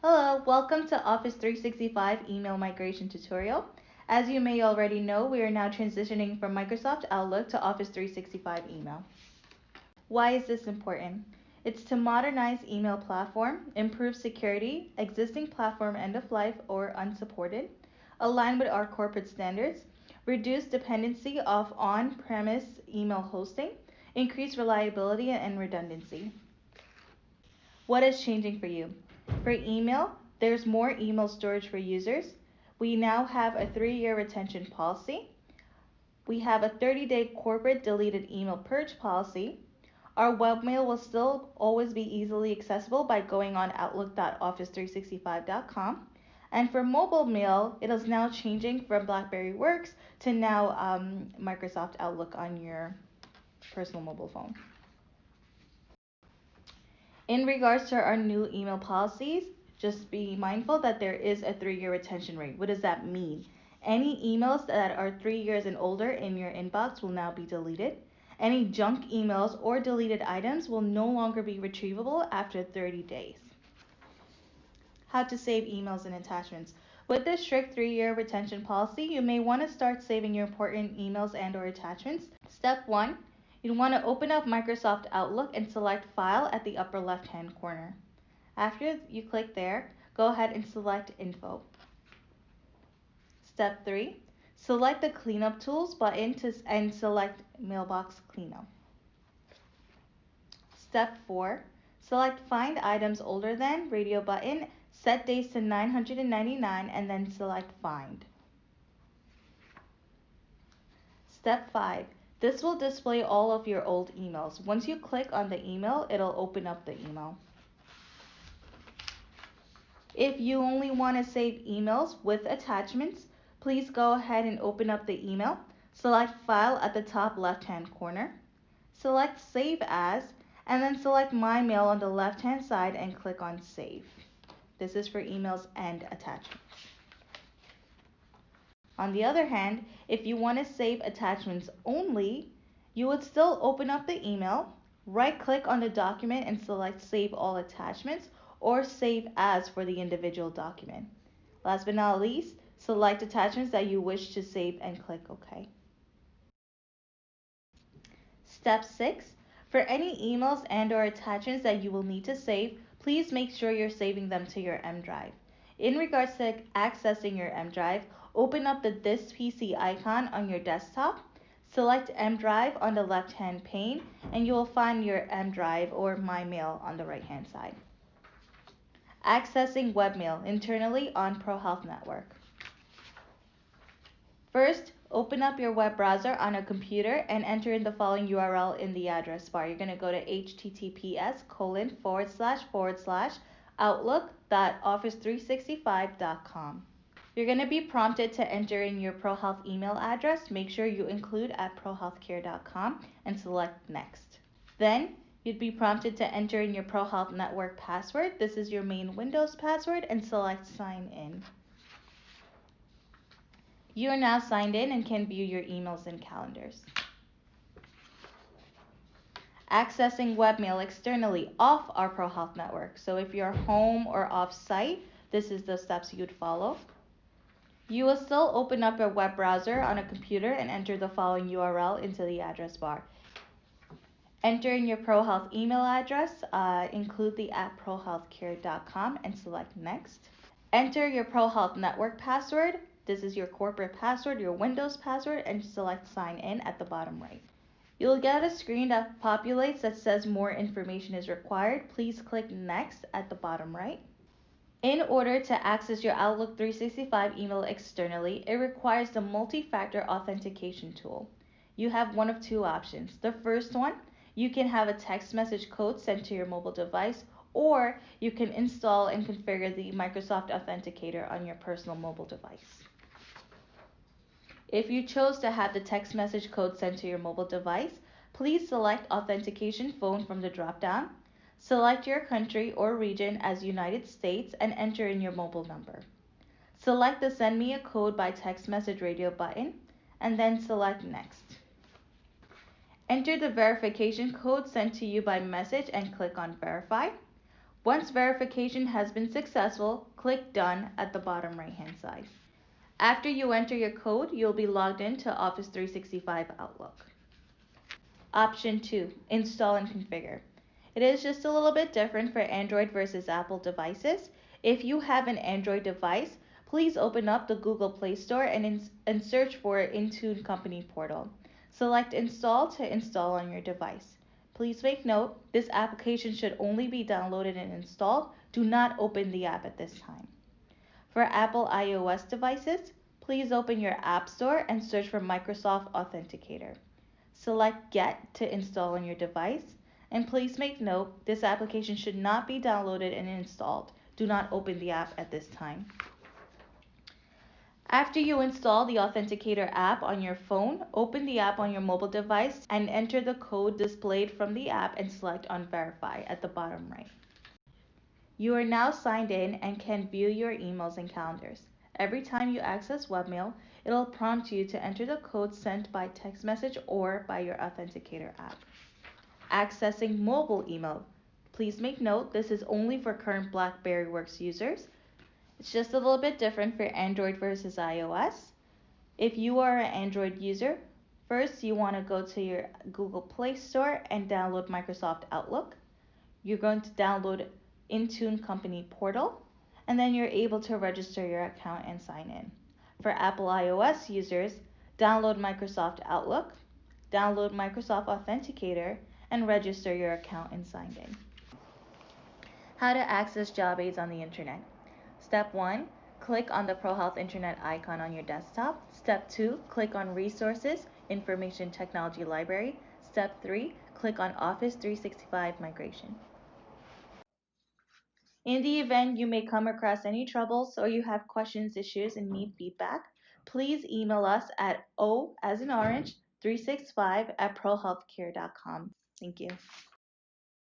Hello, welcome to Office 365 email migration tutorial. As you may already know, we are now transitioning from Microsoft Outlook to Office 365 email. Why is this important? It's to modernize email platform, improve security, existing platform end of life or unsupported, align with our corporate standards, reduce dependency of on-premise email hosting, increase reliability and redundancy. What is changing for you? For email, there's more email storage for users. We now have a 3-year retention policy. We have a 30-day corporate deleted email purge policy. Our webmail will still always be easily accessible by going on outlook.office365.com. And for mobile mail, it is now changing from BlackBerry Works to now Microsoft Outlook on your personal mobile phone. In regards to our new email policies, just be mindful that there is a 3-year retention rate. What does that mean? Any emails that are 3 years and older in your inbox will now be deleted. Any junk emails or deleted items will no longer be retrievable after 30 days. How to save emails and attachments. With this strict 3-year retention policy, you may want to start saving your important emails and/or attachments. Step 1. You'd want to open up Microsoft Outlook and select File at the upper left-hand corner. After you click there, go ahead and select Info. Step 3. Select the Cleanup Tools button and select Mailbox Cleanup. Step 4. Select Find Items Older Than radio button, set days to 999 and then select Find. Step 5. This will display all of your old emails. Once you click on the email, it'll open up the email. If you only want to save emails with attachments, please go ahead and open up the email. Select File at the top left-hand corner. Select Save As, and then select My Mail on the left-hand side and click on Save. This is for emails and attachments. On the other hand, if you want to save attachments only, you would still open up the email, right-click on the document and select Save All Attachments or Save As for the individual document. Last but not least, select attachments that you wish to save and click OK. Step 6. For any emails and/or attachments that you will need to save, please make sure you're saving them to your M drive. In regards to accessing your M drive, open up the This PC icon on your desktop, select M drive on the left-hand pane, and you will find your M drive or My Mail on the right-hand side. Accessing webmail internally on ProHealth network. First, open up your web browser on a computer and enter in the following URL in the address bar. You're going to go to https://outlook.office365.com. You're going to be prompted to enter in your ProHealth email address. Make sure you include @prohealthcare.com and select Next. Then, you'd be prompted to enter in your ProHealth network password. This is your main Windows password and select Sign In. You are now signed in and can view your emails and calendars. Accessing webmail externally off our ProHealth network. So if you're home or off-site, this is the steps you'd follow. You will still open up your web browser on a computer and enter the following URL into the address bar. Enter in your ProHealth email address, include the @prohealthcare.com and select Next. Enter your ProHealth network password. This is your corporate password, your Windows password, and select Sign In at the bottom right. You'll get a screen that populates that says more information is required. Please click Next at the bottom right. In order to access your Outlook 365 email externally, it requires the multi-factor authentication tool. You have one of two options. The first one, you can have a text message code sent to your mobile device, or you can install and configure the Microsoft Authenticator on your personal mobile device. If you chose to have the text message code sent to your mobile device, please select Authentication Phone from the drop-down. Select your country or region as United States and enter in your mobile number. Select the Send Me a Code by Text Message radio button and then select Next. Enter the verification code sent to you by message and click on Verify. Once verification has been successful, click Done at the bottom right-hand side. After you enter your code, you'll be logged into Office 365 Outlook. Option 2, install and configure. It is just a little bit different for Android versus Apple devices. If you have an Android device, please open up the Google Play Store and search for Intune Company Portal. Select Install to install on your device. Please make note, this application should only be downloaded and installed. Do not open the app at this time. For Apple iOS devices, please open your App Store and search for Microsoft Authenticator. Select Get to install on your device, and please make note, this application should not be downloaded and installed. Do not open the app at this time. After you install the Authenticator app on your phone, open the app on your mobile device and enter the code displayed from the app and select on Verify at the bottom right. You are now signed in and can view your emails and calendars. Every time you access webmail, it'll prompt you to enter the code sent by text message or by your Authenticator app. Accessing mobile email. Please make note, this is only for current BlackBerry Works users. It's just a little bit different for Android versus iOS. If you are an Android user, first you want to go to your Google Play Store and download Microsoft Outlook. You're going to download Intune Company Portal, and then you're able to register your account and sign in. For Apple iOS users, download Microsoft Outlook, download Microsoft Authenticator, and register your account and sign in. How to access job aids on the internet. Step 1, click on the ProHealth Internet icon on your desktop. Step 2, click on Resources, Information Technology Library. Step 3, click on Office 365 Migration. In the event you may come across any troubles or you have questions, issues, and need feedback, please email us at O as in orange 365 at prohealthcare.com. Thank you.